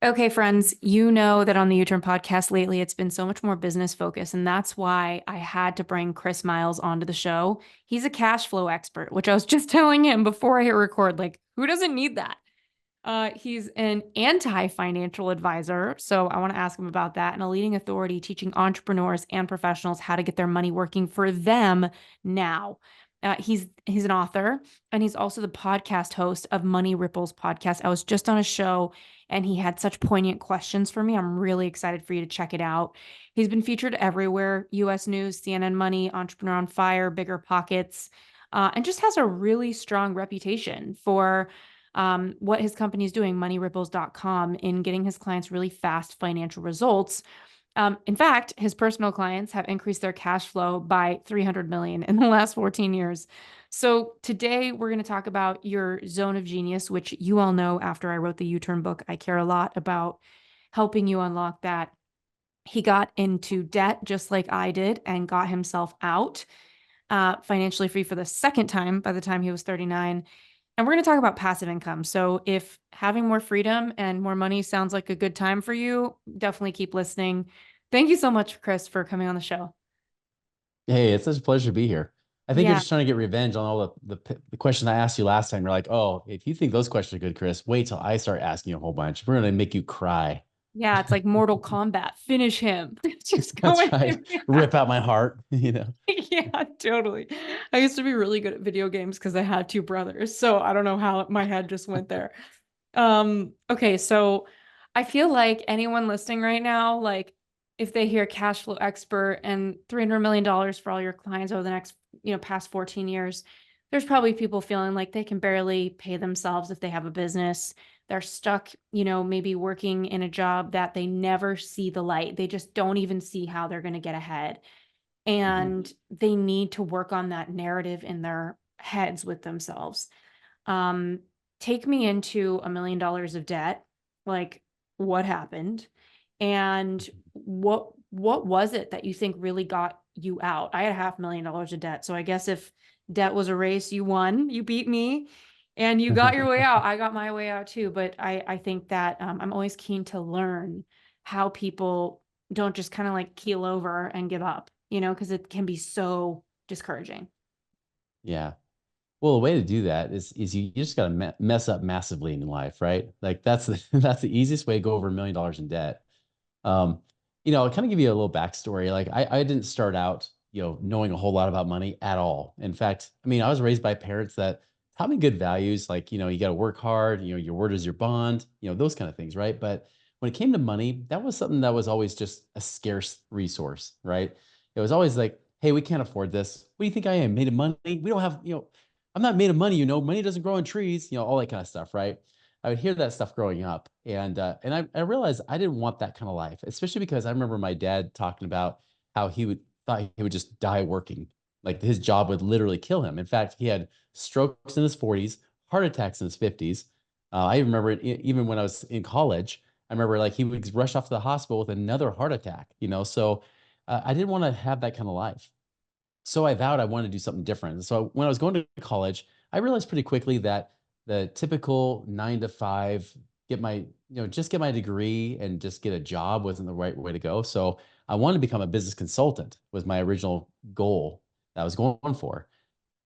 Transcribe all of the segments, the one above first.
Okay, friends, you know that on the U-Turn podcast lately, it's been so much more business focused. And that's why I had to bring Chris Miles onto the show. He's a cash flow expert, which I was just telling him before I hit record. Like, who doesn't need that? He's an anti-financial advisor. So I want to ask him about that, and a leading authority teaching entrepreneurs and professionals how to get their money working for them now. He's an author, and he's also the podcast host of Money Ripples podcast. I was just on a show and he had such poignant questions for me. I'm really excited for you to check it out. He's been featured everywhere: US News, CNN Money, Entrepreneur on Fire, Bigger Pockets, and just has a really strong reputation for what his company is doing, moneyripples.com, in getting his clients really fast financial results. In fact, his personal clients have increased their cash flow by 300 million in the last 14 years. So today we're going to talk about your zone of genius, which you all know after I wrote the U-Turn book, I care a lot about helping you unlock that. He got into debt just like I did and got himself out financially free for the second time by the time he was 39. And we're going to talk about passive income. So if having more freedom and more money sounds like a good time for you, definitely keep listening. Thank you so much, Chris, for coming on the show. Hey, it's such a pleasure to be here. I think you're Yeah. just trying to get revenge on all the questions I asked you last time. You're like, oh, if you think those questions are good, Chris, wait till I start asking you a whole bunch. We're gonna make you cry. Yeah, it's like Mortal Kombat. Finish him. Just go That's in. right. Rip out my heart, Yeah, totally. I used to be really good at video games because I had two brothers. So I don't know how my head just went there. Okay, so I feel like anyone listening right now, like if they hear cash flow expert and $300 million for all your clients over the next, past 14 years, there's probably people feeling like they can barely pay themselves if they have a business. They're stuck, maybe working in a job that they never see the light. They just don't even see how they're going to get ahead. Mhm. And they need to work on that narrative in their heads with themselves. Um, Take me into $1 million of debt. Like, what happened? And what was it that you think really got you out? I had $500,000 of debt. So I guess if debt was a race, you won, you beat me, and you got your way out. I got my way out too. But I think that I'm always keen to learn how people don't just kind of like keel over and give up, because it can be so discouraging. Yeah. Well, the way to do that is you just got to mess up massively in life, right? Like that's the easiest way to go over $1 million in debt. Um, I'll kind of give you a little backstory. Like I didn't start out, knowing a whole lot about money at all. In fact, I mean, I was raised by parents that taught me good values, like, you got to work hard, your word is your bond, those kind of things, right? But when it came to money, that was something that was always just a scarce resource, right? It was always like, hey, we can't afford this. What do you think I am? Made of money? We don't have, I'm not made of money, money doesn't grow on trees, all that kind of stuff, right? I would hear that stuff growing up, and I realized I didn't want that kind of life, especially because I remember my dad talking about how thought he would just die working, like his job would literally kill him. In fact, he had strokes in his 40s, heart attacks in his 50s. I remember it, even when I was in college. I remember like he would rush off to the hospital with another heart attack. So I didn't want to have that kind of life. So I vowed I wanted to do something different. So when I was going to college, I realized pretty quickly that the typical 9 to 5, just get my degree and just get a job wasn't the right way to go. So I wanted to become a business consultant was my original goal that I was going for.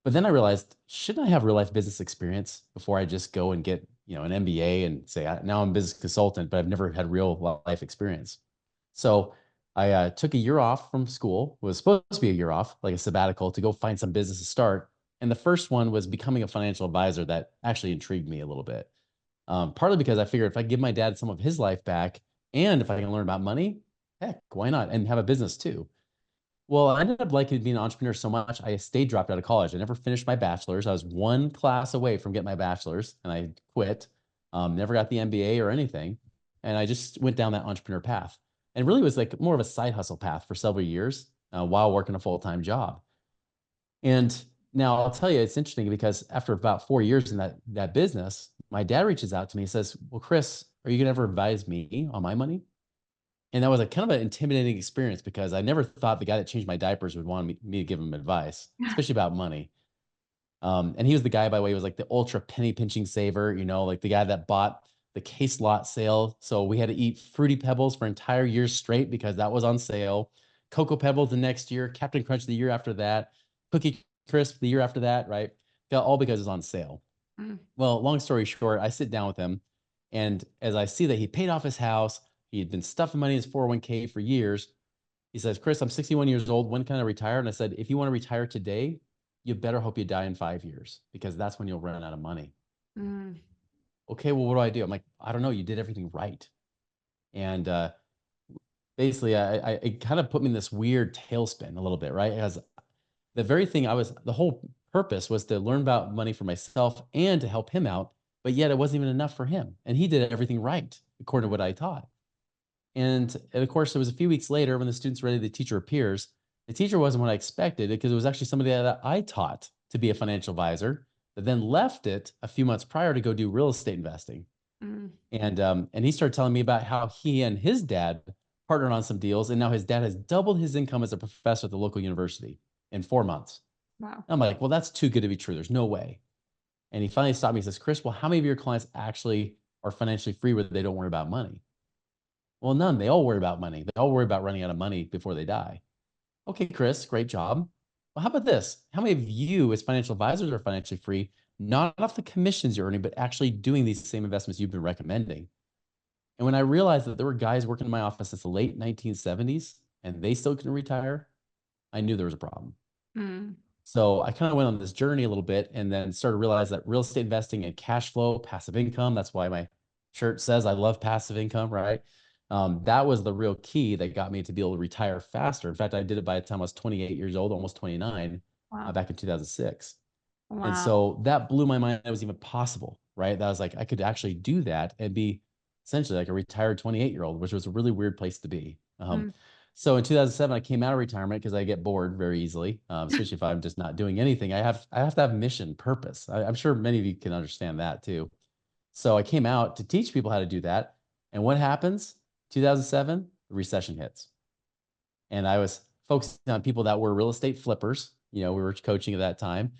But then I realized, shouldn't I have real life business experience before I just go and get, an MBA and say, now I'm a business consultant, but I've never had real life experience. So I took a year off from school, was supposed to be a year off, like a sabbatical, to go find some business to start. And the first one was becoming a financial advisor that actually intrigued me a little bit. Partly because I figured if I give my dad some of his life back and if I can learn about money, heck, why not? And have a business too. Well, I ended up liking being an entrepreneur so much, I stayed dropped out of college. I never finished my bachelor's. I was one class away from getting my bachelor's and I quit. Never got the MBA or anything. And I just went down that entrepreneur path and really was like more of a side hustle path for several years while working a full-time job. And now I'll tell you, it's interesting because after about 4 years in that business, my dad reaches out to me and says, well, Chris, are you going to ever advise me on my money? And that was a kind of an intimidating experience because I never thought the guy that changed my diapers would want me to give him advice, especially about money. And he was the guy, by the way, he was like the ultra penny pinching saver, like the guy that bought the case lot sale. So we had to eat Fruity Pebbles for entire years straight because that was on sale. Cocoa Pebbles the next year, Captain Crunch the year after that, Cookie Crisp the year after that, right? All because it's on sale. Mm. Well, long story short, I sit down with him, and as I see that he paid off his house, he had been stuffing money in his 401k for years. He says, Chris, I'm 61 years old. When can I retire? And I said, if you want to retire today, you better hope you die in 5 years because that's when you'll run out of money. Mm. Okay, well, what do I do? I'm like, I don't know. You did everything right. And basically, it kind of put me in this weird tailspin a little bit, right? As the very thing the whole purpose was to learn about money for myself and to help him out. But yet it wasn't even enough for him. And he did everything right, according to what I taught. And of course, it was a few weeks later when the student's ready, the teacher appears. The teacher wasn't what I expected because it was actually somebody that I taught to be a financial advisor, but then left it a few months prior to go do real estate investing. Mm. And he started telling me about how he and his dad partnered on some deals, and now his dad has doubled his income as a professor at the local university in 4 months. Wow. I'm like, well, that's too good to be true. There's no way. And he finally stopped me and says, Chris, well, how many of your clients actually are financially free where they don't worry about money? Well, none. They all worry about money. They all worry about running out of money before they die. Okay, Chris, great job. Well, how about this? How many of you as financial advisors are financially free, not off the commissions you're earning, but actually doing these same investments you've been recommending? And when I realized that there were guys working in my office since the late 1970s and they still couldn't retire, I knew there was a problem. Mm. So I kind of went on this journey a little bit and then started to realize that real estate investing and cash flow, passive income, that's why my shirt says I love passive income, right? That was the real key that got me to be able to retire faster. In fact, I did it by the time I was 28 years old, almost 29, Wow. back in 2006. And Wow. so that blew my mind. That was even possible, right? That was like, I could actually do that and be essentially like a retired 28-year-old, which was a really weird place to be. Mm. So in 2007, I came out of retirement because I get bored very easily, especially if I'm just not doing anything. I have to have mission, purpose. I'm sure many of you can understand that too. So I came out to teach people how to do that. And what happens? 2007, the recession hits. And I was focusing on people that were real estate flippers. We were coaching at that time.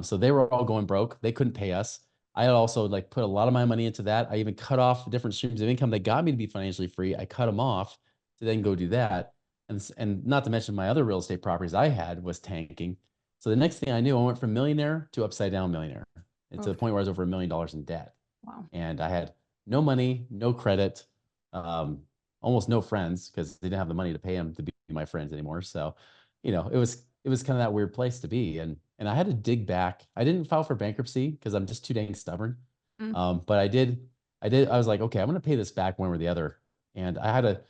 So they were all going broke. They couldn't pay us. I had also like put a lot of my money into that. I even cut off different streams of income that got me to be financially free. I cut them off to then go do that. And not to mention my other real estate properties I had was tanking. So the next thing I knew, I went from millionaire to upside down millionaire, and to the Oof. point where I was over $1 million in debt. Wow. And I had no money, no credit, um, almost no friends because they didn't have the money to pay them to be my friends anymore. So, it was kind of that weird place to be. And I had to dig back. I didn't file for bankruptcy because I'm just too dang stubborn. Mm. But I was like, okay, I'm going to pay this back one way or the other. And I had to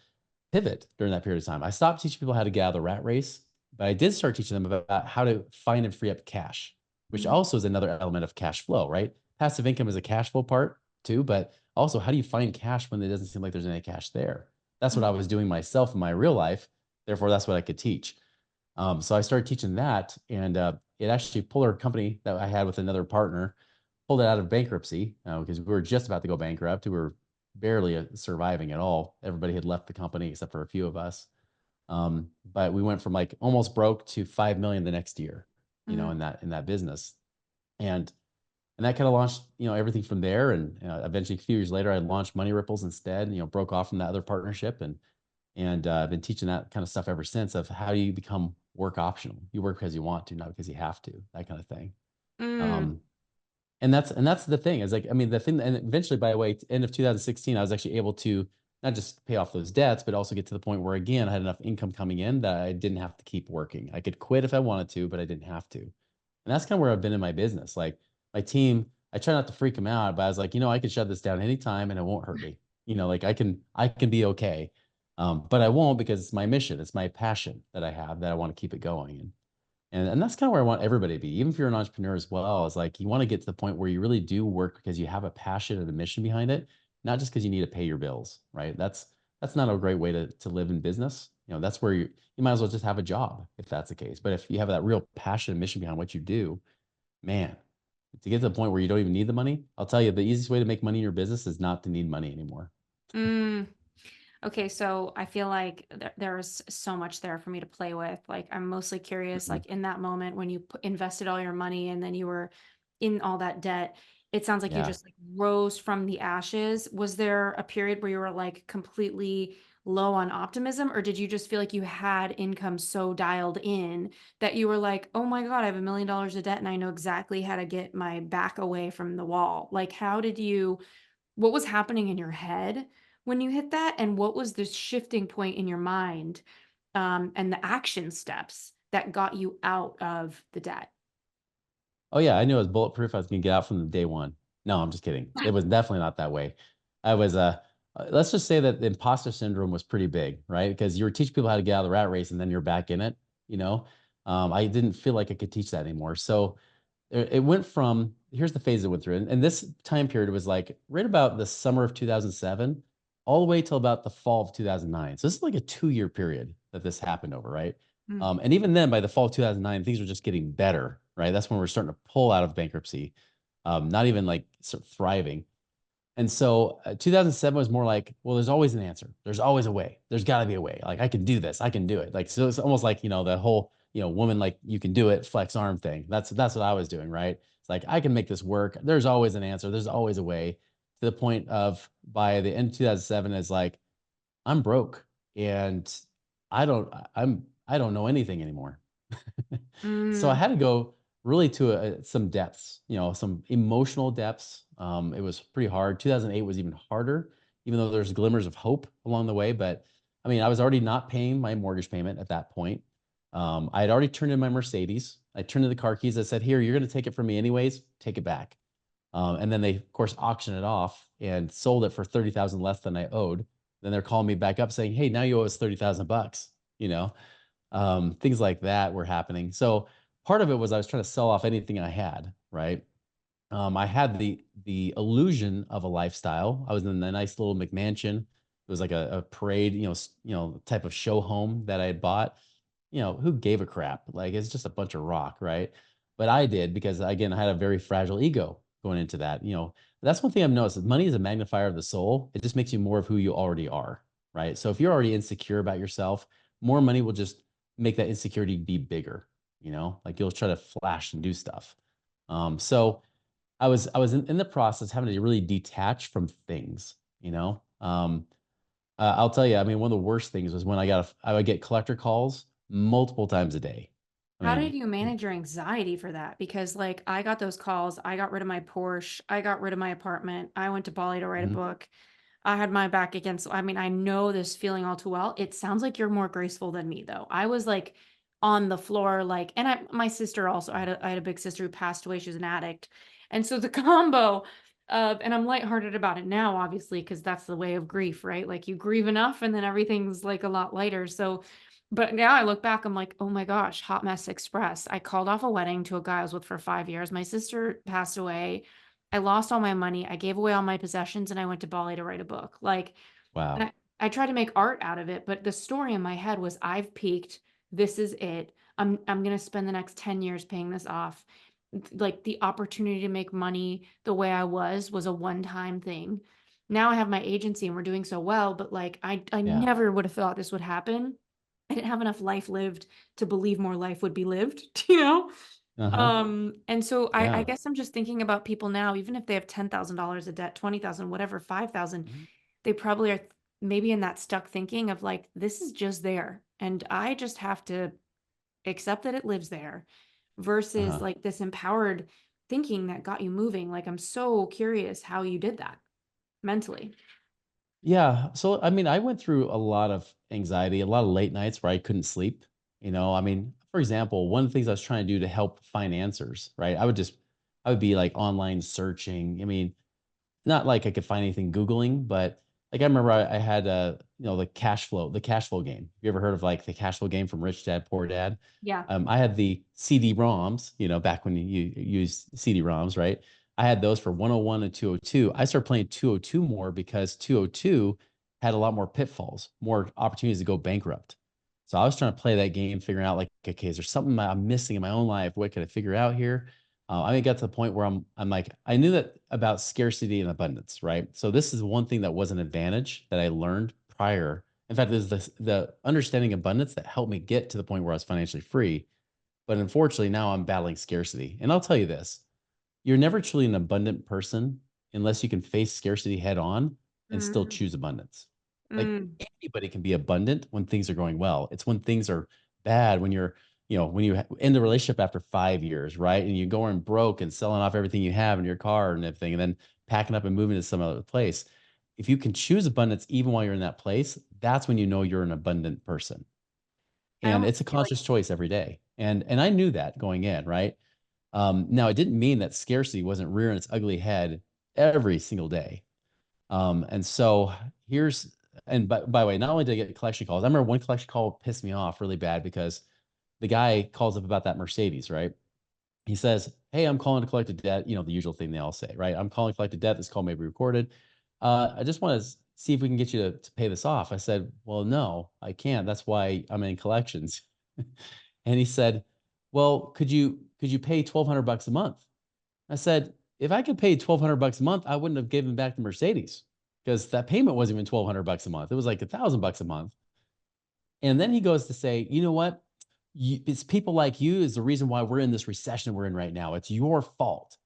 pivot during that period of time. I stopped teaching people how to get out of the rat race, but I did start teaching them about how to find and free up cash, which Mm. also is another element of cash flow, right? Passive income is a cash flow part too, but also how do you find cash when it doesn't seem like there's any cash there? That's what Mm. I was doing myself in my real life. Therefore, that's what I could teach. So I started teaching that, and it actually pulled our company that I had with another partner, pulled it out of bankruptcy because we were just about to go bankrupt. We were barely surviving at all. Everybody had left the company except for a few of us. But we went from like almost broke to 5 million the next year, Mm. in that business, and that kind of launched everything from there. And eventually, a few years later, I launched Money Ripples instead. Broke off from that other partnership, and I've been teaching that kind of stuff ever since. Of how do you become work optional? You work because you want to, not because you have to. That kind of thing. Mm. Um, and that's the thing is like, I mean, the thing, and eventually, by the way, end of 2016, I was actually able to not just pay off those debts, but also get to the point where, again, I had enough income coming in that I didn't have to keep working. I could quit if I wanted to, but I didn't have to. And that's kind of where I've been in my business. Like my team, I try not to freak them out, but I was like, I can shut this down anytime and it won't hurt me. Like I can be okay. But I won't because it's my mission. It's my passion that I have that I want to keep it going. And that's kind of where I want everybody to be. Even if you're an entrepreneur as well, it's like you want to get to the point where you really do work because you have a passion and a mission behind it, not just because you need to pay your bills, right? That's not a great way to live in business. That's where you might as well just have a job if that's the case. But if you have that real passion and mission behind what you do, man, to get to the point where you don't even need the money, I'll tell you the easiest way to make money in your business is not to need money anymore. Mm. Okay, so I feel like there's so much there for me to play with. Like, I'm mostly curious, Mhm. like in that moment when you invested all your money and then you were in all that debt, it sounds like you Yeah. just like rose from the ashes. Was there a period where you were like completely low on optimism, or did you just feel like you had income so dialed in that you were like, oh my God, I have $1 million of debt and I know exactly how to get my back away from the wall? Like, what was happening in your head when you hit that? And what was the shifting point in your mind, and the action steps that got you out of the debt? Oh yeah, I knew it was bulletproof. I was gonna get out from the day one. No, I'm just kidding. It was definitely not that way. I was let's just say that the imposter syndrome was pretty big, right? Because you were teaching people how to get out of the rat race and then you're back in it, you know. I didn't feel like I could teach that anymore. So it went from, here's the phase it went through. And this time period was like right about the summer of 2007 all the way till about the fall of 2009. So this is like a 2 year period that this happened over, right? Mm. And even then, by the fall of 2009, things were just getting better, right? That's when we're starting to pull out of bankruptcy, not even like sort of thriving. And so 2007 was more like, well, there's always an answer. There's always a way. There's got to be a way. Like I can do this. I can do it. Like so, it's almost like the whole woman like you can do it flex arm thing. That's what I was doing, right? It's like I can make this work. There's always an answer. There's always a way. To the point of by the end of 2007, is like I'm broke and I don't know anything anymore. So I Mm. had to go really to some depths, some emotional depths. It was pretty hard. 2008 was even harder, even though there's glimmers of hope along the way. But I mean, I was already not paying my mortgage payment at that point. I had already turned in my Mercedes. I turned in the car keys. I said, "Here, you're going to take it from me anyways. Take it back." And then they, of course, auctioned it off and sold it for 30,000 less than I owed. Then they're calling me back up saying, "Hey, now you owe us 30,000 bucks." Things like that were happening. So part of it was I was trying to sell off anything I had, right? I had the illusion of a lifestyle. I was in a nice little McMansion. It was like a parade, type of show home that I had bought. Who gave a crap? Like it's just a bunch of rock, right? But I did because again, I had a very fragile ego going into that. That's one thing I've noticed is money is a magnifier of the soul. It just makes you more of who you already are, right? So if you're already insecure about yourself, more money will just make that insecurity be bigger, like you'll try to flash and do stuff. So I was in the process having to really detach from things, you know. I'll tell you, I mean, one of the worst things was when I would get collector calls multiple times a day. I How did mean, you manage your anxiety for that? Because like I got those calls, I got rid of my Porsche, I got rid of my apartment, I went to Bali to write a mhm, book. I had my back against, I mean, I know this feeling all too well. It sounds like you're more graceful than me though. I was like on the floor, like, and my sister also, I had a big sister who passed away. She was an addict. And so the combo of, and I'm lighthearted about it now, obviously, because that's the way of grief, right? Like you grieve enough and then everything's like a lot lighter. So, but now I look back, I'm like, oh my gosh, hot mess express. I called off a wedding to a guy I was with for 5 years. My sister passed away. I lost all my money. I gave away all my possessions and I went to Bali to write a book. Like, and wow, I tried to make art out of it, but the story in my head was I've peaked. This is it. I'm gonna spend the next 10 years paying this off. Like the opportunity to make money the way I was a one-time thing. Now I have my agency and we're doing so well, but like I yeah, never would have thought this would happen. I didn't have enough life lived to believe more life would be lived, you know? uh-huh, And so I yeah, guess I'm just thinking about people now, even if they have $10,000 of debt, 20,000, whatever, 5,000, mhm, they probably are maybe in that stuck thinking of like, this is just there. And I just have to accept that it lives there versus uh-huh. like this empowered thinking that got you moving. Like, I'm so curious how you did that mentally. Yeah. So, I mean, I went through a lot of anxiety, a lot of late nights where I couldn't sleep. I mean, for example, one of the things I was trying to do to help find answers, right? I would be like online searching. I mean, not like I could find anything Googling, but like I remember I had the cash flow game. You ever heard of like the cash flow game from Rich Dad Poor Dad? Yeah. I had the CD-ROMs, back when you used CD-ROMs, right? I had those for 101 and 202. I started playing 202 more because 202 had a lot more pitfalls, more opportunities to go bankrupt. So I was trying to play that game, figuring out like, okay, is there something I'm missing in my own life? What can I figure out here? I mean, it got to the point where I'm like, I knew that about scarcity and abundance, right? So this is one thing that was an advantage that I learned prior. In fact, is the understanding abundance that helped me get to the point where I was financially free. But unfortunately, now I'm battling scarcity. And I'll tell you this, you're never truly an abundant person unless you can face scarcity head on and still Mm, choose abundance. Like mm. anybody can be abundant when things are going well. It's when things are bad, when you're, when you end the relationship after 5 years, right? And you're going broke and selling off everything you have in your car and everything, and then packing up and moving to some other place. If you can choose abundance even while you're in that place, that's when you know you're an abundant person. I And almost it's a feel like, conscious choice every day. And I knew that going in, right? Now, it didn't mean that scarcity wasn't rearing its ugly head every single day. And so here's, and by the way, not only did I get collection calls, I remember one collection call pissed me off really bad because the guy calls up about that Mercedes, right? He says, "Hey, I'm calling to collect a debt." The usual thing they all say, right? "I'm calling to collect a debt. This call may be recorded. I just want to see if we can get you to pay this off." I said, "Well, no, I can't. That's why I'm in collections." And he said, "Well, could you pay $1,200 a month?" I said, "If I could pay $1,200 a month, I wouldn't have given back the Mercedes because that payment wasn't even $1,200 a month. It was like $1,000 a month." And then he goes to say, "You know what? It's people like you is the reason why we're in this recession we're in right now. It's your fault."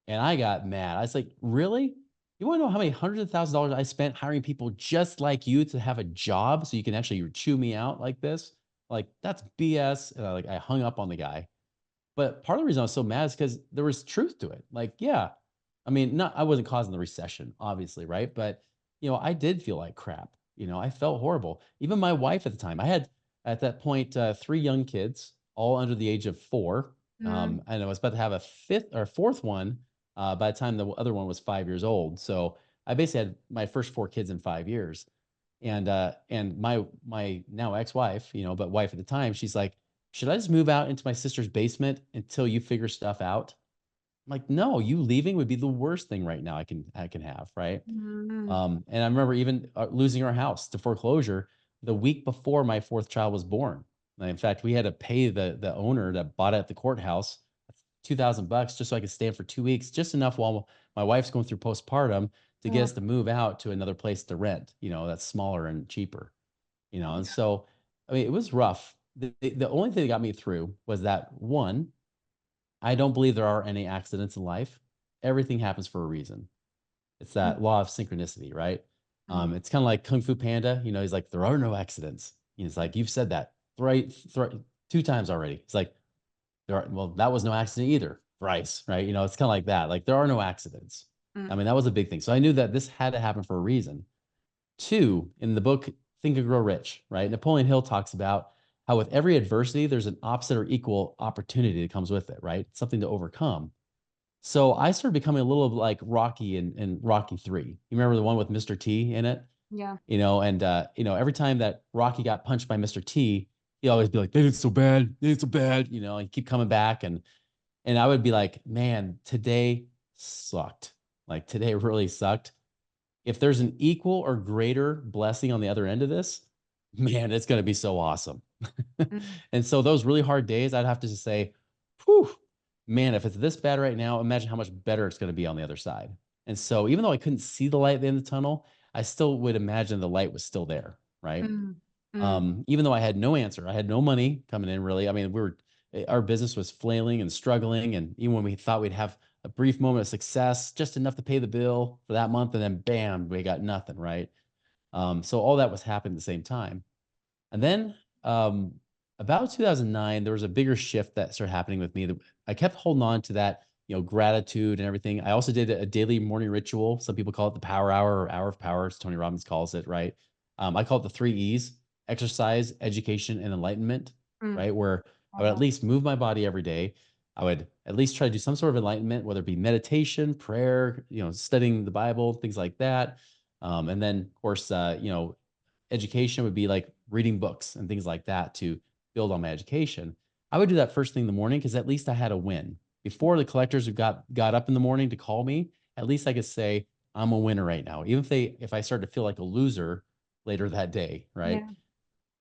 And I got mad. I was like, "Really? You want to know how many hundreds of thousands of dollars I spent hiring people just like you to have a job so you can actually chew me out like this? Like, that's BS." And I hung up on the guy. But part of the reason I was so mad is because there was truth to it. Like, yeah, I mean, not I wasn't causing the recession, obviously, right? But I did feel like crap. I felt horrible. Even my wife at the time, I had at that point three young kids, all under the age of 4, Mm, and I was about to have a fifth or fourth one by the time the other one was 5 years old. So I basically had my first four kids in 5 years. And my now ex-wife, but wife at the time, she's like, "Should I just move out into my sister's basement until you figure stuff out?" I'm like, "No, you leaving would be the worst thing right now I can have, right?" mm, And I remember even losing our house to foreclosure the week before my fourth child was born. And in fact, we had to pay the owner that bought it at the courthouse $2,000 just so I could stay in for 2 weeks, just enough while my wife's going through postpartum to get yeah, us to move out to another place to rent, that's smaller and cheaper. And yeah. so, I mean, it was rough. The only thing that got me through was that one, I don't believe there are any accidents in life. Everything happens for a reason. It's Mm, that law of synchronicity, right? mm, It's kind of like Kung Fu Panda. He's like, "There are no accidents." He's like, "You've said that two times already." It's like, well, that was no accident either. Thrice, right? It's kind of like that. Like, there are no accidents. I mm, mean, that was a big thing. So I knew that this had to happen for a reason. Two, in the book Think and Grow Rich, right? Napoleon Hill talks about how with every adversity, there's an opposite or equal opportunity that comes with it, right? Something to overcome. So I started becoming a little like Rocky in Rocky 3. You remember the one with Mr. T in it? yeah. And every time that Rocky got punched by Mr. T, he'd always be like, "They did so bad, they did so bad," and keep coming back. And I would be like, "Man, today sucked. Like today really sucked. If there's an equal or greater blessing on the other end of this, man, it's going to be so awesome." Mm, And so those really hard days, I'd have to just say, "Whew, man, if it's this bad right now, imagine how much better it's going to be on the other side." And so even though I couldn't see the light at the end of the tunnel, I still would imagine the light was still there, right? mm, mm, Even though I had no answer, I had no money coming in really. I mean, our business was flailing and struggling. And even when we thought we'd have a brief moment of success, just enough to pay the bill for that month, and then bam, we got nothing, right? So all that was happening at the same time. And then about 2009, there was a bigger shift that started happening with me. I kept holding on to that, gratitude and everything. I also did a daily morning ritual. Some people call it the power hour or hour of power, as Tony Robbins calls it, right? I call it the three E's: exercise, education, and enlightenment, mm. right? Where I Love would at that. least move my body every day. I would at least try to do some sort of enlightenment, whether it be meditation, prayer, studying the Bible, things like that. And then, of course, education would be like reading books and things like that to build on my education. I would do that first thing in the morning because at least I had a win. Before the collectors who got up in the morning to call me, at least I could say I'm a winner right now, even if I start to feel like a loser later that day, right? Yeah.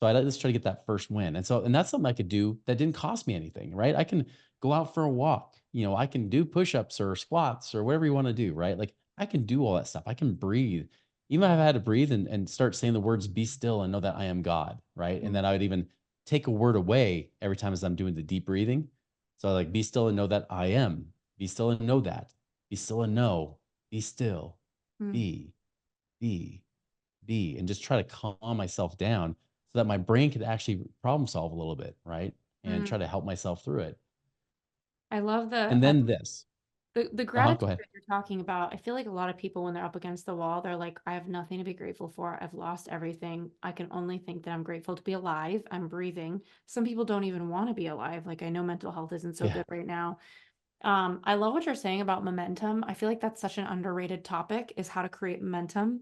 So I just try to get that first win. And that's something I could do that didn't cost me anything, right? I can go out for a walk. I can do push-ups or squats or whatever you want to do, right? Like I can do all that stuff. I can breathe. Even if I've had to breathe and start saying the words "be still" and know that I am God, right? And then Mm, I would even take a word away every time as I'm doing the deep breathing. So like be still and know that I am. Be still and know that. Be still and know. Be still. Mm, Be, be, be, and just try to calm myself down so that my brain could actually problem solve a little bit, right? And try mm. to help myself through it. I love the And I then this. the Go gratitude ahead. that you're talking about. I feel like a lot of people when they're up against the wall, they're like, I have nothing to be grateful for. I've lost everything. I can only think that I'm grateful to be alive. I'm breathing. Some people don't even want to be alive. Like I know mental health isn't so Yeah. good right now. I love what you're saying about momentum. I feel like that's such an underrated topic is how to create momentum.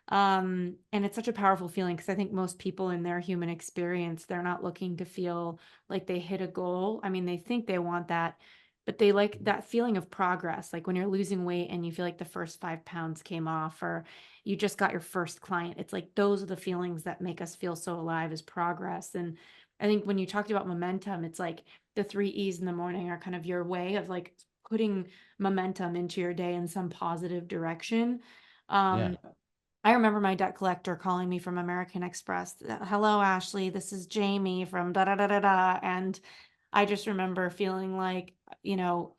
And it's such a powerful feeling because I think most people in their human experience, they're not looking to feel like they hit a goal. I mean, they think they want that, but they like that feeling of progress. Like when you're losing weight and you feel like the first 5 pounds came off, or you just got your first client. It's like those are the feelings that make us feel so alive as progress. And I think when you talked about momentum, it's like the 3 E's in the morning are kind of your way of like putting momentum into your day in some positive direction. Yeah. Um, I remember my debt collector calling me from American Express. Hello, Ashley. This is Jamie from da da da da da. And I just remember feeling like, you know,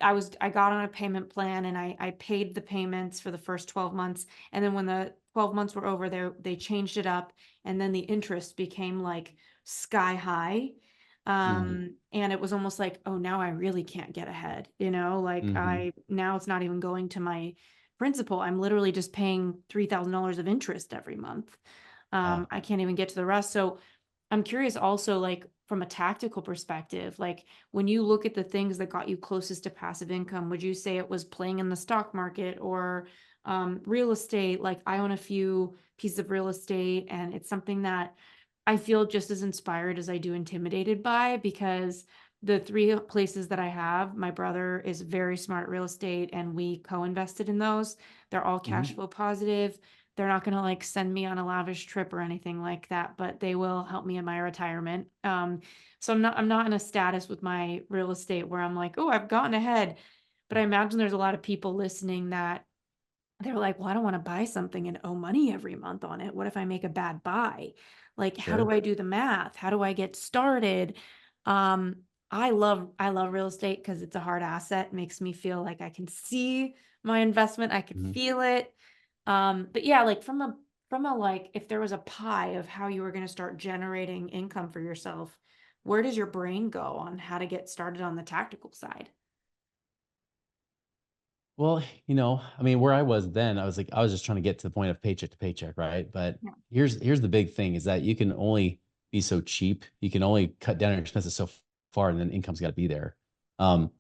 I got on a payment plan and I paid the payments for the first 12 months. And then when the 12 months were over, they changed it up and then the interest became like sky high. Mm-hmm. And it was almost like, oh, now I really can't get ahead, you know, like Mm-hmm. I now it's not even going to my principal. I'm literally just paying $3,000 of interest every month. Yeah. I can't even get to the rest. So I'm curious also, like from a tactical perspective, like when you look at the things that got you closest to passive income, would you say it was playing in the stock market or real estate? Like I own a few pieces of real estate, and it's something that I feel just as inspired as I do intimidated by because the three places that I have, my brother is very smart at real estate and we co-invested in those. They're all cash Mm-hmm. flow positive. They're not going to like send me on a lavish trip or anything like that, but they will help me in my retirement. So I'm not in a status with my real estate where I'm like, oh, I've gotten ahead. But I imagine there's a lot of people listening that they're like, well, I don't want to buy something and owe money every month on it. What if I make a bad buy? Like, how do Sure. I do the math? How do I get started? Um, I love real estate because it's a hard asset. It makes me feel like I can see my investment. I could Mm-hmm. feel it. But yeah, like from a like if there was a pie of how you were going to start generating income for yourself, where does your brain go on how to get started on the tactical side? Well, I mean, where I was then, I was just trying to get to the point of paycheck to paycheck, right? But Yeah. here's the big thing is that you can only be so cheap. You can only cut down your expenses so far, and then income's got to be there.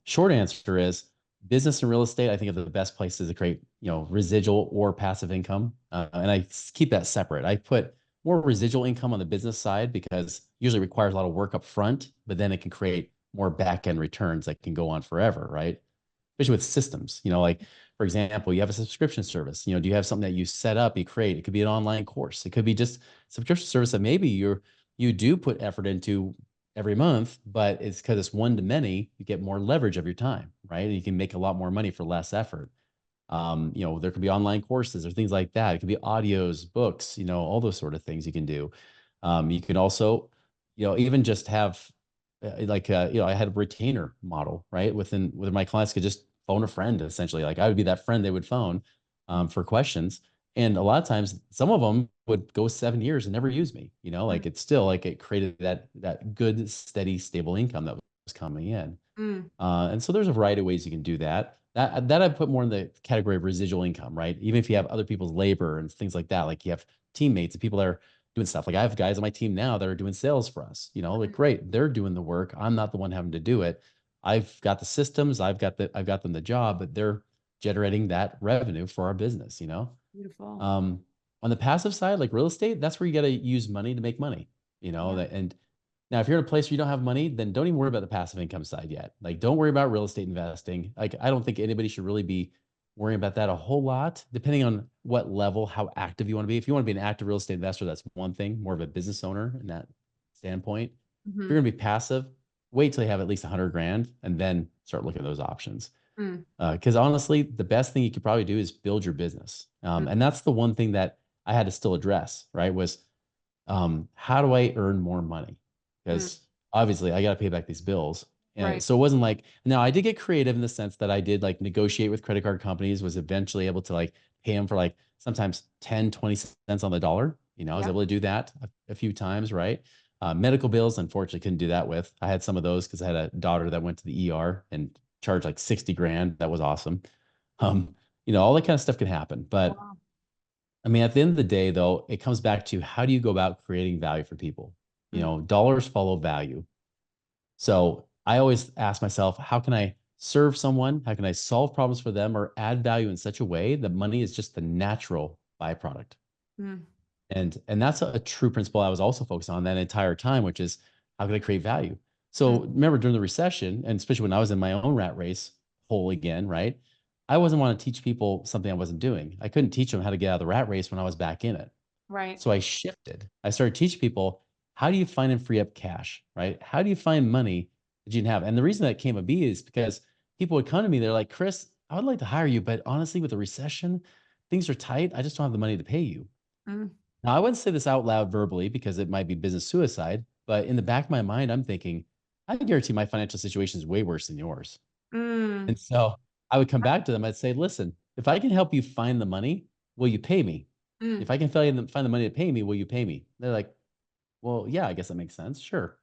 Short answer is business and real estate, I think are the best places to create, residual or passive income. And I keep that separate. I put more residual income on the business side because usually requires a lot of work up front, but then it can create more back end returns that can go on forever, right? Especially with systems, like for example, you have a subscription service, do you have something that you set up, you create, it could be an online course, it could be just subscription service that maybe you do put effort into every month, but it's because it's one to many, you get more leverage of your time, right? And you can make a lot more money for less effort. There could be online courses or things like that. It could be audios, books, all those sort of things you can do. You can also, even just have I had a retainer model, right? Within my clients could just phone a friend essentially. Like I would be that friend they would phone for questions. And a lot of times, some of them would go 7 years and never use me. Like Mm, it's still like it created that good, steady, stable income that was coming in. mm, And so there's a variety of ways you can do that. That I put more in the category of residual income, right? Even if you have other people's labor and things like that, like you have teammates and people that are doing stuff. Like I have guys on my team now that are doing sales for us. Like great, they're doing the work. I'm not the one having to do it. I've got the systems, I've got them the job, but they're generating that revenue for our business. beautiful. Um, on the passive side, like real estate, that's where you got to use money to make money, Yeah. and now, if you're in a place where you don't have money, then don't even worry about the passive income side yet. Like, don't worry about real estate investing. Like, I don't think anybody should really be worrying about that a whole lot, depending on what level, how active you want to be. If you want to be an active real estate investor, that's one thing, more of a business owner in that standpoint. If you're Hmm. going to be passive, wait till you have at least 100 grand and then start looking at those options. Mm, Because honestly, the best thing you could probably do is build your business. mm, And that's the one thing that I had to still address, right? Was how do I earn more money? mm, Because obviously I got to pay back these bills. Right. So it wasn't like, now I did get creative in the sense that I did like negotiate with credit card companies, was eventually able to like pay them for like sometimes 10, 20 cents on the dollar. I was Yep. able to do that a few times, right? Medical bills, unfortunately, couldn't do that with. I had some of those because I had a daughter that went to the ER and charged like 60 grand. That was awesome. Um, all that kind of stuff can happen. But Wow. I mean, at the end of the day, though, it comes back to how do you go about creating value for people? Mm, Dollars follow value. So I always ask myself, how can I serve someone? How can I solve problems for them or add value in such a way that money is just the natural byproduct? mm, And that's a true principle I was also focused on that entire time, which is how can I create value? So mm. remember during the recession, and especially when I was in my own rat race hole again, right? I wasn't want to teach people something I wasn't doing. I couldn't teach them how to get out of the rat race when I was back in it. Right. So I shifted. I started teaching people how do you find and free up cash, right? How do you find money that you can have? And the reason that came to be is because people would come to me, they're like, Chris, I would like to hire you, but honestly, with the recession, things are tight. I just don't have the money to pay you. Mm, Now, I wouldn't say this out loud verbally because it might be business suicide, but in the back of my mind, I'm thinking, I guarantee my financial situation is way worse than yours. mm, And so I would come back to them. I'd say, listen, if I can help you find the money, will you pay me? mm, If I can find the money to pay me, will you pay me? They're like, well, yeah, I guess that makes sense. Sure.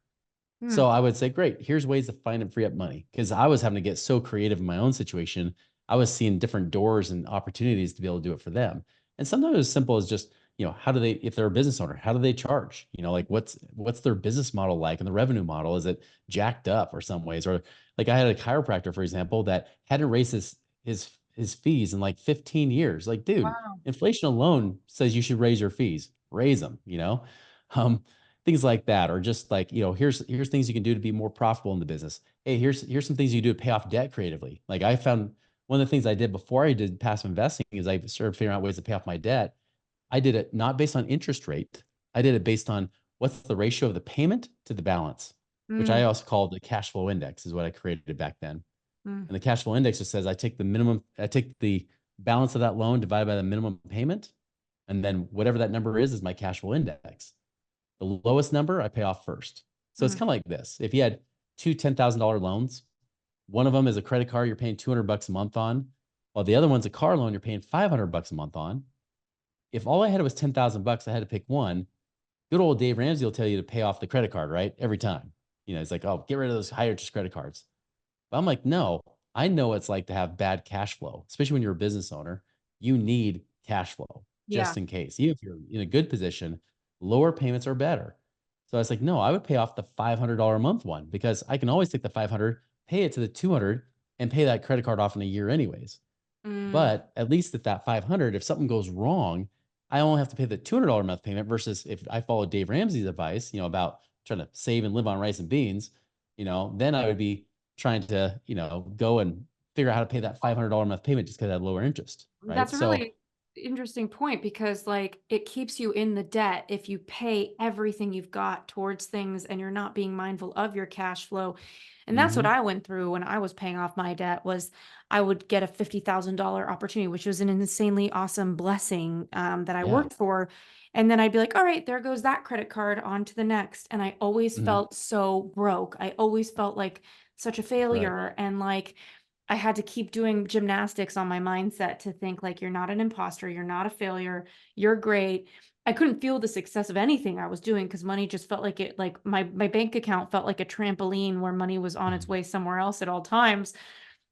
mm. So I would say, great, here's ways to find and free up money. Because I was having to get so creative in my own situation. I was seeing different doors and opportunities to be able to do it for them. And sometimes as simple as just, how do they, if they're a business owner, how do they charge? Like what's their business model like? And the revenue model, is it jacked up or some ways? Or like I had a chiropractor, for example, that hadn't raised his fees in like 15 years. Like, dude, Wow. inflation alone says you should raise your fees. Raise them. Um, things like that, or just like, here's things you can do to be more profitable in the business. Hey, here's some things you do to pay off debt creatively. Like I found one of the things I did before I did passive investing is I started figuring out ways to pay off my debt. I did it not based on interest rate. I did it based on what's the ratio of the payment to the balance, which I Mm, also called the cash flow index, is what I created back then. mm, And the cash flow index just says I take the balance of that loan divided by the minimum payment, and then whatever that number is my cash flow index. The lowest number I pay off first. So it's mm, kind of like this. If you had two $10,000 loans, one of them is a credit card you're paying 200 bucks a month on, while the other one's a car loan you're paying 500 bucks a month on. If all I had was 10,000 bucks, I had to pick one. Good old Dave Ramsey will tell you to pay off the credit card, right? Every time. It's like, oh, get rid of those higher interest credit cards. But I'm like, no, I know what it's like to have bad cash flow, especially when you're a business owner. You need cash flow yeah. just in case. Even if you're in a good position, lower payments are better. So I was like, no, I would pay off the $500 a month one because I can always take the 500, pay it to the 200, and pay that credit card off in a year anyways. Mm, But at least at that 500, if something goes wrong, I only have to pay the $200 a month payment versus if I followed Dave Ramsey's advice, about trying to save and live on rice and beans, then I would be trying to, go and figure out how to pay that $500 a month payment just because I had lower interest, right? that's a So, really interesting point because like it keeps you in the debt if you pay everything you've got towards things and you're not being mindful of your cash flow. And that's what mhm, I went through when I was paying off my debt was I would get a $50,000 opportunity, which was an insanely awesome blessing that I yeah, worked for. And then I'd be like, all right, there goes that credit card on to the next. And I always mhm, felt so broke. I always felt like such a right, failure. And like I had to keep doing gymnastics on my mindset to think like you're not an imposter, you're not a failure, you're great. I couldn't feel the success of anything I was doing because money just felt like it like my bank account felt like a trampoline where money was on its mhm, way somewhere else at all times.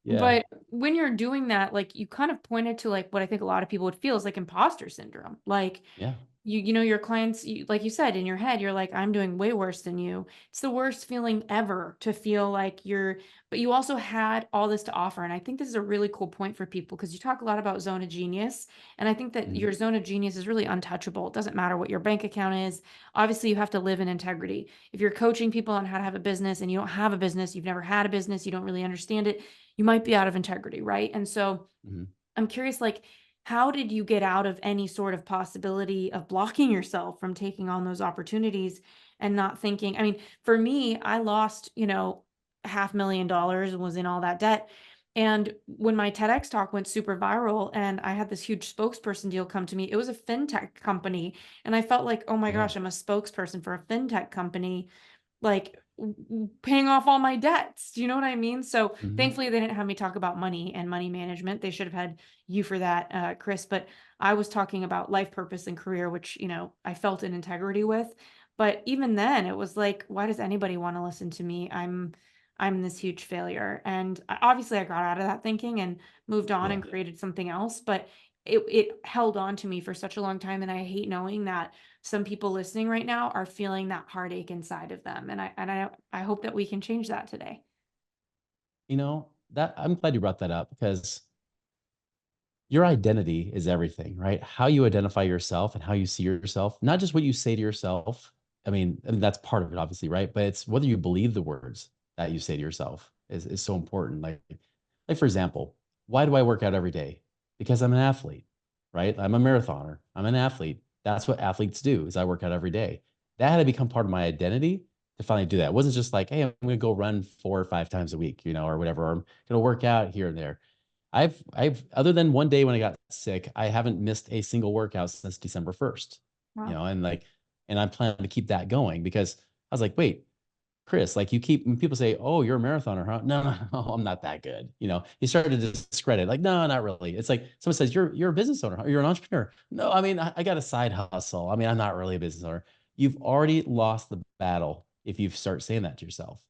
yeah, But when you're doing that, like you kind of pointed to like what I think a lot of people would feel is like imposter syndrome. Like yeah, you know your clients like you said in your head you're like I'm doing way worse than you. It's the worst feeling ever to feel like you're but you also had all this to offer, and I think this is a really cool point for people because you talk a lot about zone of genius, and I think that mhm, your zone of genius is really untouchable. It doesn't matter what your bank account is. Obviously you have to live in integrity. If you're coaching people on how to have a business and you don't have a business, you've never had a business, you don't really understand it, you might be out of integrity, right? And so mhm, I'm curious, like, how did you get out of any sort of possibility of blocking yourself from taking on those opportunities and not thinking? I mean, for me, I lost, $500,000 and was in all that debt. And when my TEDx talk went super viral and I had this huge spokesperson deal come to me, it was a fintech company. And I felt like, oh my yeah, gosh, I'm a spokesperson for a fintech company. Like, paying off all my debts. Do you know what I mean? So Mhm. thankfully they didn't have me talk about money and money management. They should have had you for that, Chris. But I was talking about life purpose and career, which, I felt an integrity with. But even then it was like, why does anybody want to listen to me? I'm this huge failure. And obviously I got out of that thinking and moved on and Yeah. created something else. But it held on to me for such a long time. And I hate knowing that some people listening right now are feeling that heartache inside of them. And I hope that we can change that today. That I'm glad you brought that up because your identity is everything, right? How you identify yourself and how you see yourself, not just what you say to yourself. I mean that's part of it, obviously, right? But it's whether you believe the words that you say to yourself is so important. Like for example, why do I work out every day? Because I'm an athlete, right? I'm a marathoner. I'm an athlete. That's what athletes do is I work out every day. That had to become part of my identity to finally do that. It wasn't just like, hey, I'm going to go run 4 or 5 times a week, or whatever. Or I'm going to work out here and there. Other than one day when I got sick, I haven't missed a single workout since December 1st, Wow. and I'm planning to keep that going because I was like, wait, Chris, like when people say, oh, you're a marathoner, huh? No, no, no, I'm not that good. You start to discredit, like, no, not really. It's like someone says, you're a business owner, huh? You're an entrepreneur. No, I mean, I got a side hustle. I mean, I'm not really a business owner. You've already lost the battle if you start saying that to yourself.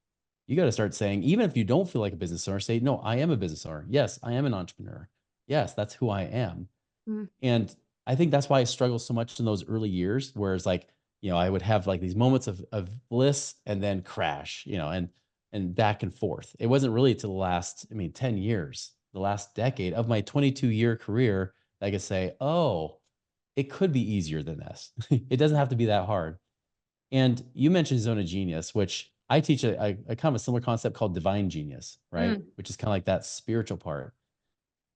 You got to start saying, even if you don't feel like a business owner, say, no, I am a business owner. Yes, I am an entrepreneur. Yes, that's who I am. Mm, And I think that's why I struggle so much in those early years, where it's like, I would have like these moments of bliss and then crash, and back and forth. It wasn't really to the last, 10 years, the last decade of my 22-year career that I could say, oh, it could be easier than this. It doesn't have to be that hard. And you mentioned zone of genius, which I teach a kind of a similar concept called divine genius, right? mm, Which is kind of like that spiritual part.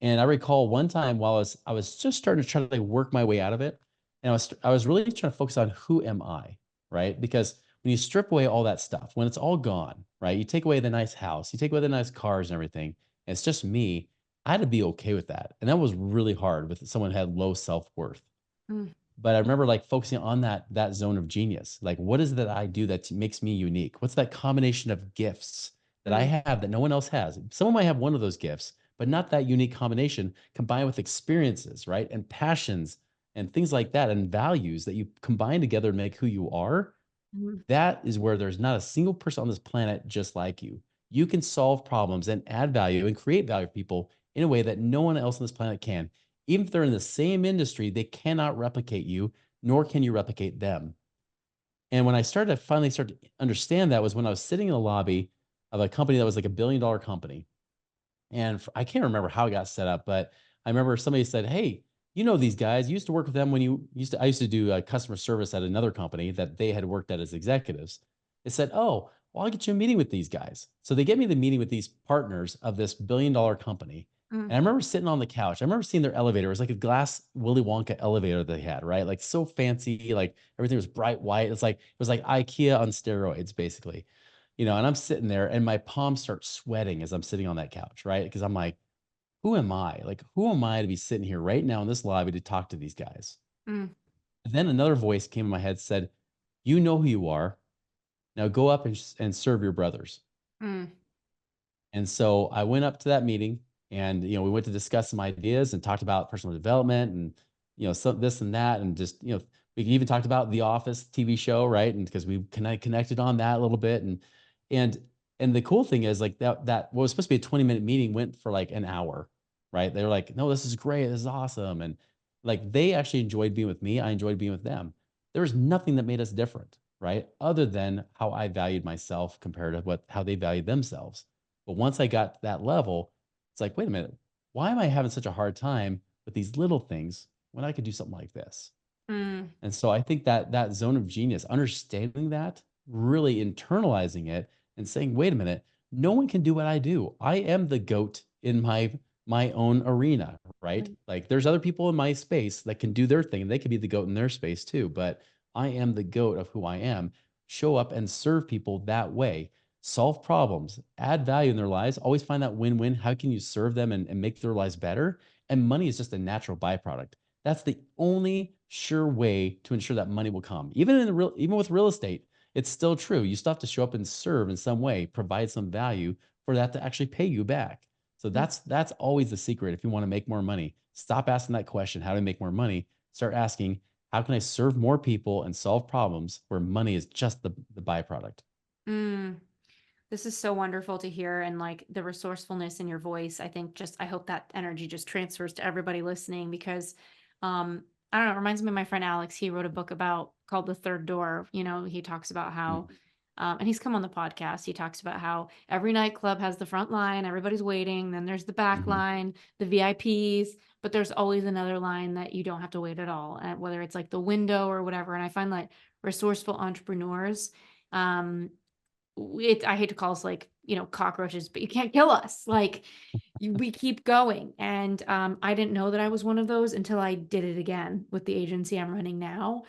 And I recall one time while I was just starting to try to like work my way out of it, and I was really trying to focus on who am I, right? Because when you strip away all that stuff, when it's all gone, right? You take away the nice house, you take away the nice cars and everything, and it's just me. I had to be okay with that, and that was really hard with someone who had low self-worth. mm, But I remember like focusing on that zone of genius. Like, what is it that I do that makes me unique? What's that combination of gifts that I mm, have that no one else has? Someone might have one of those gifts, but not that unique combination combined with experiences, right? And passions and things like that, and values that you combine together to make who you are. mm, That is where there's not a single person on this planet just like you. You can solve problems and add value and create value for people in a way that no one else on this planet can. Even if they're in the same industry, they cannot replicate you, nor can you replicate them. And when I started to finally start to understand that was when I was sitting in the lobby of a company that was like $1 billion company. And I can't remember how it got set up, but I remember somebody said, "Hey, you know these guys? You used to work with them when you used to." I used to do customer service at another company that they had worked at as executives. They said, "Oh, well, I'll get you a meeting with these guys." So they get me the meeting with these partners of this $1 billion company. And mm, I remember sitting on the couch. I remember seeing their elevator. It was like a glass Willy Wonka elevator they had, right? Like so fancy, like everything was bright white. It was like IKEA on steroids, basically. And I'm sitting there and my palms start sweating as I'm sitting on that couch, right? Because I'm like, who am I? Like, who am I to be sitting here right now in this lobby to talk to these guys? mm, And then another voice came in my head, said, you know who you are. Now go up and serve your brothers. mm, And so I went up to that meeting and, we went to discuss some ideas and talked about personal development and, some this and that. And just, we even talked about the Office TV show, right? And because we connected on that a little bit. And, and the cool thing is like that what was supposed to be a 20-minute meeting went for like an hour, right? They were like, no, this is great. This is awesome. And like they actually enjoyed being with me. I enjoyed being with them. There was nothing that made us different, right? Other than how I valued myself compared to how they valued themselves. But once I got to that level, it's like, wait a minute, why am I having such a hard time with these little things when I could do something like this? mm, And so I think that zone of genius, understanding that, really internalizing it and saying, wait a minute, no one can do what I do. I am the goat in my own arena, right? mm, Like there's other people in my space that can do their thing and they could be the goat in their space too, but I am the goat of who I am. Show up and serve people that way. Solve problems, add value in their lives, always find that win-win. How can you serve them and make their lives better? And money is just a natural byproduct. That's the only sure way to ensure that money will come. Even with real estate, it's still true. You still have to show up and serve in some way, provide some value for that to actually pay you back. So Mm. that's always the secret. If you want to make more money, stop asking that question, how do I make more money? Start asking, how can I serve more people and solve problems where money is just the byproduct? Mm. This is so wonderful to hear, and like the resourcefulness in your voice. I think just I hope that energy just transfers to everybody listening because I don't know, it reminds me of my friend Alex. He wrote a book about called The Third Door. You know, he talks about how Mhm. and he's come on the podcast. He talks about how every nightclub has the front line, everybody's waiting, then there's the back Mhm. line, the VIPs, but there's always another line that you don't have to wait at all, whether it's like the window or whatever. And I find like resourceful entrepreneurs um I hate to call us like, cockroaches, but you can't kill us. Like we keep going. And I didn't know that I was one of those until I did it again with the agency I'm running now.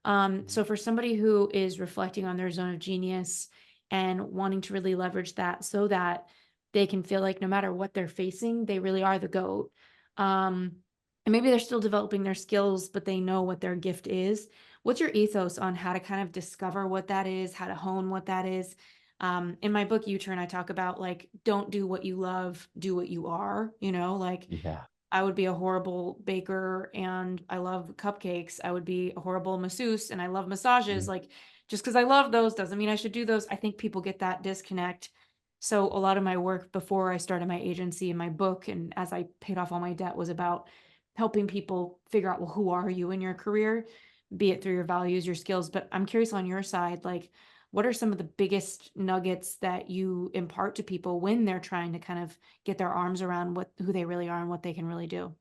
Mhm. So for somebody who is reflecting on their zone of genius and wanting to really leverage that so that they can feel like no matter what they're facing, they really are the GOAT. Um, and maybe they're still developing their skills, but they know what their gift is. What's your ethos on how to kind of discover what that is, how to hone what that is? In my book U-Turn, I talk about like, don't do what you love, do what you are, like Yeah. I would be a horrible baker and I love cupcakes. I would be a horrible masseuse and I love massages. Mhm. Like, just because I love those doesn't mean I should do those. I think people get that disconnect. So, a lot of my work before I started my agency and my book, and as I paid off all my debt, was about helping people figure out, well, who are you in your career, be it through your values, your skills. But I'm curious on your side, like, what are some of the biggest nuggets that you impart to people when they're trying to kind of get their arms around who they really are and what they can really do?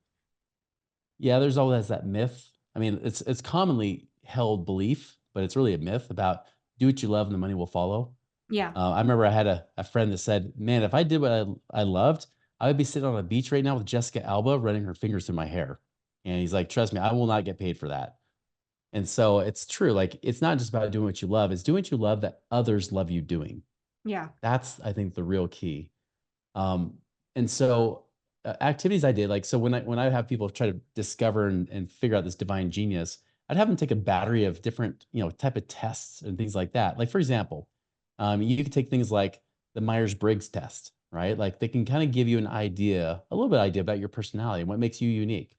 Yeah, there's always that myth. I mean, it's commonly held belief, but it's really a myth about do what you love and the money will follow. Yeah. I remember I had a friend that said, "Man, if I did what I loved, I would be sitting on a beach right now with Jessica Alba running her fingers through my hair." And he's like, "Trust me, I will not get paid for that." And so it's true. Like it's not just about doing what you love; it's doing what you love that others love you doing. Yeah. That's I think the real key. Um, and so activities I did, like so when I have people try to discover and figure out this divine genius, I'd have them take a battery of different, type of tests and things like that. Like for example, you could take things like the Myers-Briggs test, right? Like they can kind of give you an idea, a little bit idea about your personality and what makes you unique.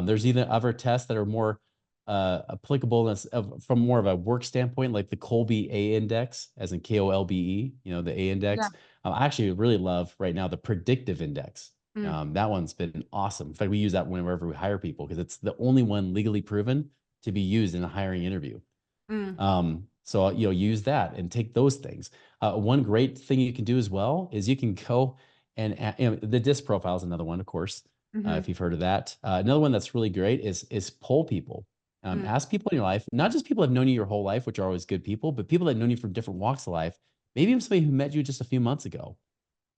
There's even other tests that are more applicable from more of a work standpoint, like the Colby A index, as in Kolbe, the A Yeah. index. I actually really love right now the predictive index. Mm, That one's been awesome. In fact, we use that whenever we hire people because it's the only one legally proven to be used in a hiring interview. mm, So use that and take those things. One great thing you can do as well is you can go and the disc profile is another one, of course, mm-hmm, if you've heard of that. Another one that's really great is poll people. mm, Ask people in your life, not just people that have known you your whole life, which are always good people, but people that have known you from different walks of life. Maybe even somebody who met you just a few months ago,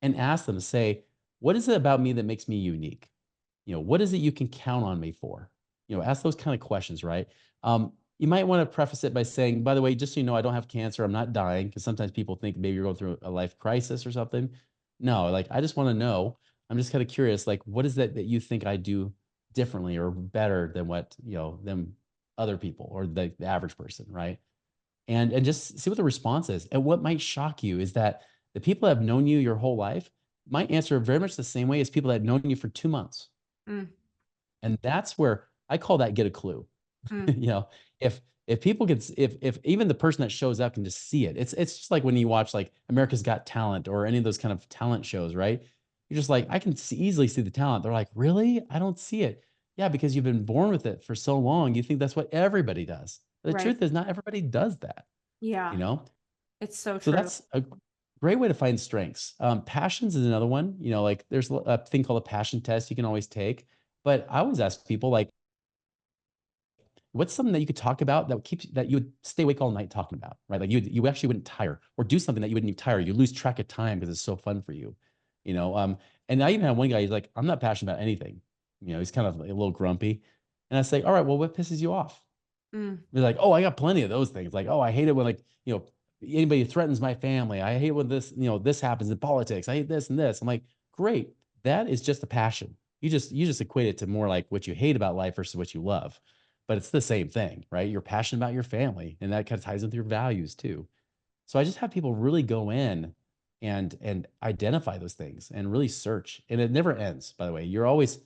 and ask them, say, what is it about me that makes me unique? What is it you can count on me for? Ask those kind of questions, right? You might want to preface it by saying, by the way, just so you know, I don't have cancer. I'm not dying, because sometimes people think maybe you're going through a life crisis or something. No, like I just want to know. I'm just kind of curious, like, what is that you think I do differently or better than what, than other people or the average person, right? And just see what the response is. And what might shock you is that the people that have known you your whole life might answer very much the same way as people that have known you for 2 months. mm, And that's where I call that get a clue. mm, you know, if people can, if even the person that shows up can just see it, it's just like when you watch like America's Got Talent or any of those kind of talent shows, right? You're just like, I can easily see the talent. They're like, really? I don't see it. Yeah, because you've been born with it for so long. You think that's what everybody does. The right. truth is, not everybody does that. You Yeah. know, It's so so true. that's a great way to find strengths. Passions is another one. Like there's a thing called a passion test you can always take. But I always ask people like, what's something that you could talk about that you would stay awake all night talking about, right? Like you actually wouldn't tire, or do something that you wouldn't even tire. You lose track of time because it's so fun for you, you know. And I even had one guy. He's like, I'm not passionate about anything. He's kind of like a little grumpy. And I say, all right, well, what pisses you off? Mm, They're like, oh, I got plenty of those things. Like, oh, I hate it when like, anybody threatens my family. I hate when this happens in politics. I hate this and this. I'm like, great. That is just a passion. You just equate it to more like what you hate about life versus what you love. but it's the same thing, right? You're passionate about your family, and that kind of ties into your values too. So I just have people really go in and identify those things and really search. And it never ends, by the way. You're always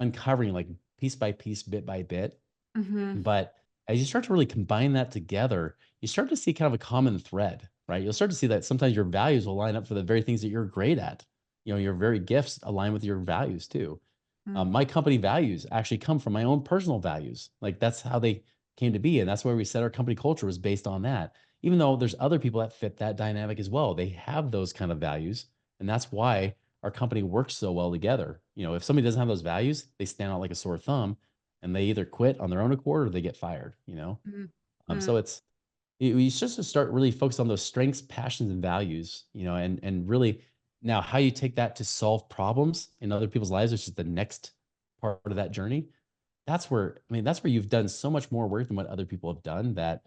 uncovering like piece by piece, bit by bit. Mm-hmm. But as you start to really combine that together, you start to see kind of a common thread, right? You'll start to see that sometimes your values will line up for the very things that you're great at. Your very gifts align with your values too. Mm. My company values actually come from my own personal values. Like that's how they came to be. And that's where we set our company culture was based on that. Even though there's other people that fit that dynamic as well, they have those kind of values. And that's why our company works so well together. If somebody doesn't have those values, they stand out like a sore thumb and they either quit on their own accord or they get fired. Mm. So Mm. we just to start really focus on those strengths, passions, and values, and really now how you take that to solve problems in other people's lives, which is the next part of that journey. That's where you've done so much more work than what other people have done. That,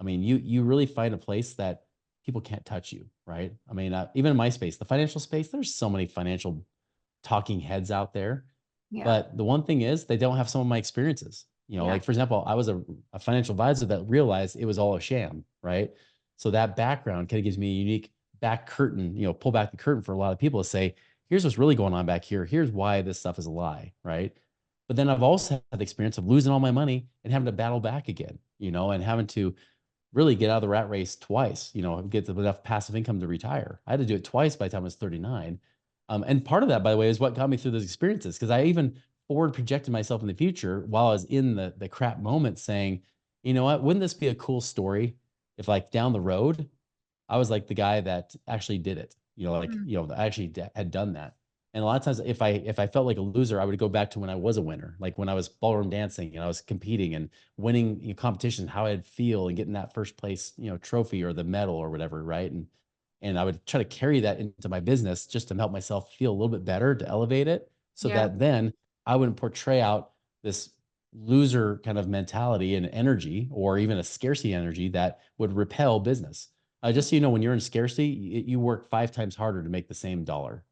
you really find a place that people can't touch you, right? Even in my space, the financial space, there's so many financial talking heads out there. Yeah. But the one thing is, they don't have some of my experiences. Yeah. Like for example, I was a financial advisor that realized it was all a sham, right? So that background kind of gives me a unique back curtain, pull back the curtain for a lot of people to say, here's what's really going on back here. Here's why this stuff is a lie, right? But then I've also had the experience of losing all my money and having to battle back again, and having to really get out of the rat race twice, get enough passive income to retire. I had to do it twice by the time I was 39. And part of that, by the way, is what got me through those experiences. Because I even forward projected myself in the future while I was in the crap moment saying, you know what, wouldn't this be a cool story if like down the road I was like the guy that actually did it. Mm. I actually had done that. And a lot of times, if I felt like a loser, I would go back to when I was a winner, like when I was ballroom dancing and I was competing and winning competitions, how I'd feel and getting that first place, trophy or the medal or whatever, right? And I would try to carry that into my business just to help myself feel a little bit better, to elevate it, so Yeah. that then I wouldn't portray out this loser kind of mentality and energy, or even a scarcity energy that would repel business. Just so you know, when you're in scarcity, you work 5 times harder to make the same dollar.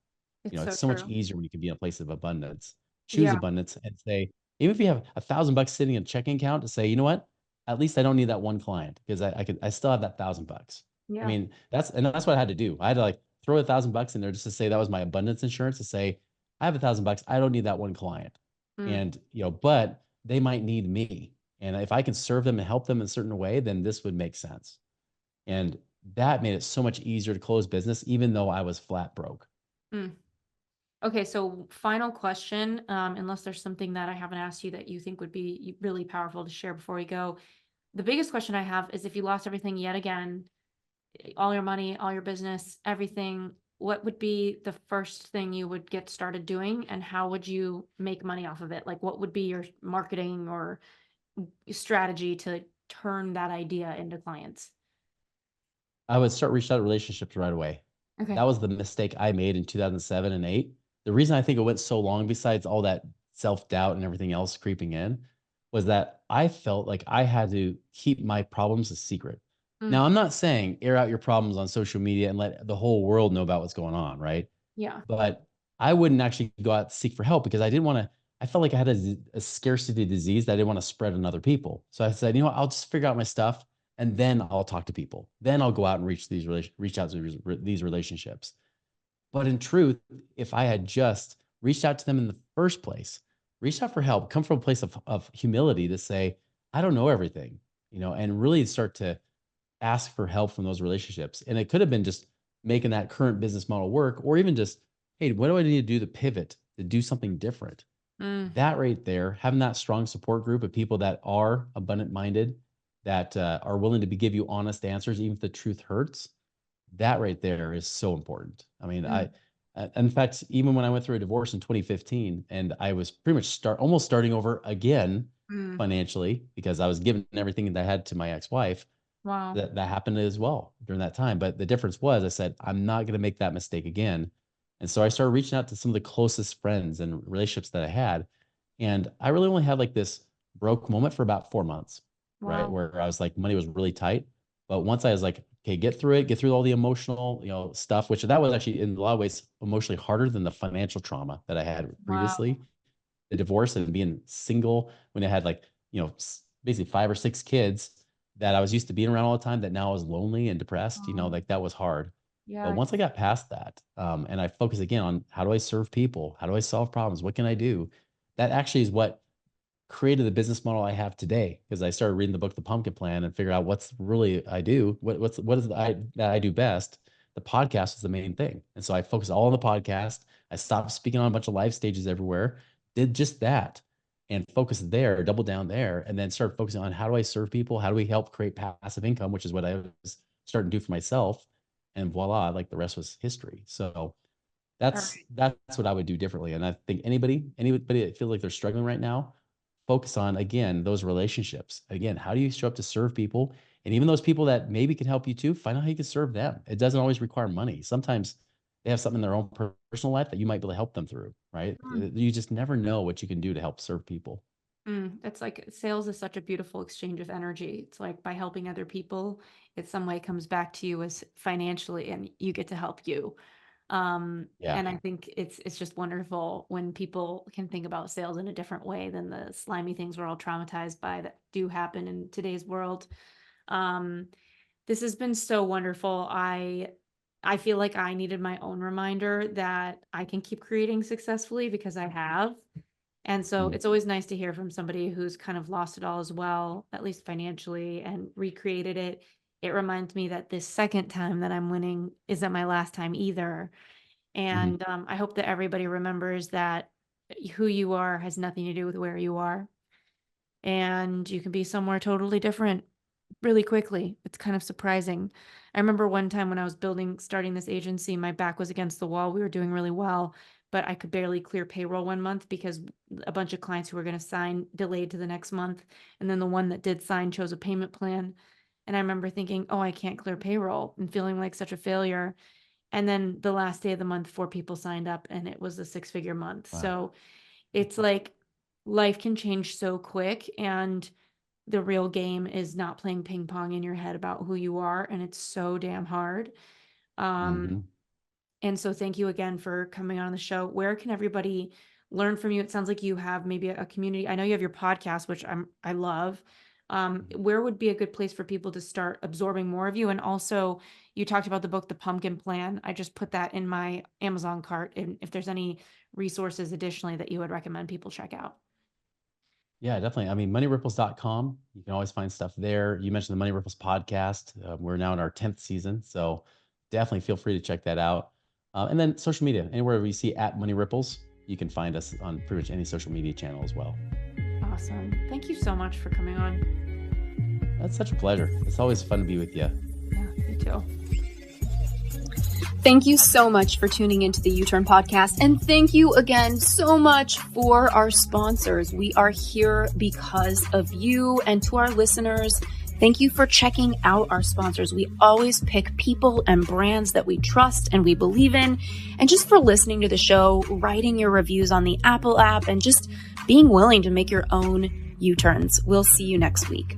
It's so It's so much true. easier when you can be in a place of abundance. Choose Yeah. abundance and say, even if you have $1,000 sitting in a checking account, to say, you know what, at least I don't need that one client because I still have that $1,000. Yeah. That's what I had to do. I had to like throw $1,000 in there just to say that was my abundance insurance, to say, I have $1,000. I don't need that one client. Mm. And, but they might need me. And if I can serve them and help them in a certain way, then this would make sense. And that made it so much easier to close business, even though I was flat broke. Mm. Okay, so final question, unless there's something that I haven't asked you that you think would be really powerful to share before we go. The biggest question I have is if you lost everything yet again, all your money, all your business, everything, what would be the first thing you would get started doing and how would you make money off of it? Like what would be your marketing or strategy to turn that idea into clients? I would start reaching out to relationships right away. Okay. That was the mistake I made in 2007 and 8. The reason I think it went so long, besides all that self doubt and everything else creeping in, was that I felt like I had to keep my problems a secret. Mm. Now, I'm not saying air out your problems on social media and let the whole world know about what's going on, right? Yeah. But I wouldn't actually go out to seek for help because I didn't want to. I felt like I had a scarcity disease that I didn't want to spread on other people. So I said, I'll just figure out my stuff and then I'll talk to people. Then I'll go out and reach out to these relationships. But in truth, if I had just reached out to them in the first place, reached out for help, come from a place of humility to say, I don't know everything, and really start to ask for help from those relationships. And it could have been just making that current business model work, or even just, hey, what do I need to do to pivot, to do something different? Mm. That right there, having that strong support group of people that are abundant minded, that are willing to give you honest answers, even if the truth hurts, that right there is so important. Mm. In fact, even when I went through a divorce in 2015 and I was pretty much almost starting over again Mm. financially because I was giving everything that I had to my ex-wife, Wow. that happened as well during that time. But the difference was I said, I'm not going to make that mistake again. And so I started reaching out to some of the closest friends and relationships that I had. And I really only had like this broke moment for about 4 months, right? Wow. Where I was like, money was really tight. But once I was like, okay, get through all the emotional, stuff, which that was actually in a lot of ways emotionally harder than the financial trauma that I had Wow. previously, the divorce and being single when I had like, basically 5 or 6 kids that I was used to being around all the time that now I was lonely and depressed, Oh, like that was hard. But yeah. once I got past that, and I focus again on how do I serve people? How do I solve problems? What can I do? That actually is what created the business model I have today, because I started reading the book The Pumpkin Plan and figure out what's really I do, what is it that I do best. The podcast is the main thing. And so I focused all on the podcast. I stopped speaking on a bunch of live stages everywhere, did just that and focused there, double down there, and then started focusing on how do I serve people? How do we help create passive income, which is what I was starting to do for myself. And voila, like the rest was history. So All that's what I would do differently. And I think anybody that feels like they're struggling right now, focus on again those relationships. Again, how do you show up to serve people? And even those people that maybe can help you too, find out how you can serve them. It doesn't always require money. Sometimes they have something in their own personal life that you might be able to help them through, right? right. You just never know what you can do to help serve people. It's like sales is such a beautiful exchange of energy. It's like by helping other people, it some way comes back to you as financially and you get to help you. Yeah. And I think it's just wonderful when people can think about sales in a different way than the slimy things we're all traumatized by that do happen in today's world. Um, this has been so wonderful. I feel like I needed my own reminder that I can keep creating successfully because I have. And so Mhm. it's always nice to hear from somebody who's kind of lost it all as well, at least financially, and recreated it. It reminds me that this second time that I'm winning isn't my last time either. Mhm. And I hope that everybody remembers that who you are has nothing to do with where you are. And you can be somewhere totally different really quickly. It's kind of surprising. I remember one time when I was starting this agency, my back was against the wall. We were doing really well, but I could barely clear payroll one month because a bunch of clients who were going to sign delayed to the next month. And then the one that did sign chose a payment plan. And I remember thinking, oh, I can't clear payroll and feeling like such a failure. And then the last day of the month, 4 people signed up and it was a 6-figure month. Wow. So it's like life can change so quick. And the real game is not playing ping pong in your head about who you are. And it's so damn hard. Um, Mhm. and so thank you again for coming on the show. Where can everybody learn from you? It sounds like you have maybe a community. I know you have your podcast, which I love. Where would be a good place for people to start absorbing more of you? And also, you talked about the book, The Pumpkin Plan. I just put that in my Amazon cart. And if there's any resources additionally that you would recommend people check out. Yeah, definitely. I mean, moneyripples.com. You can always find stuff there. You mentioned the Money Ripples podcast. We're now in our 10th season. So definitely feel free to check that out. And then social media, anywhere we see at Money Ripples, you can find us on pretty much any social media channel as well. Awesome. Thank you so much for coming on. That's such a pleasure. It's always fun to be with you. Yeah, you too. Thank you so much for tuning into the U-Turn podcast. And thank you again so much for our sponsors. We are here because of you. And to our listeners, thank you for checking out our sponsors. We always pick people and brands that we trust and we believe in. And just for listening to the show, writing your reviews on the Apple app, and just being willing to make your own U-turns. We'll see you next week.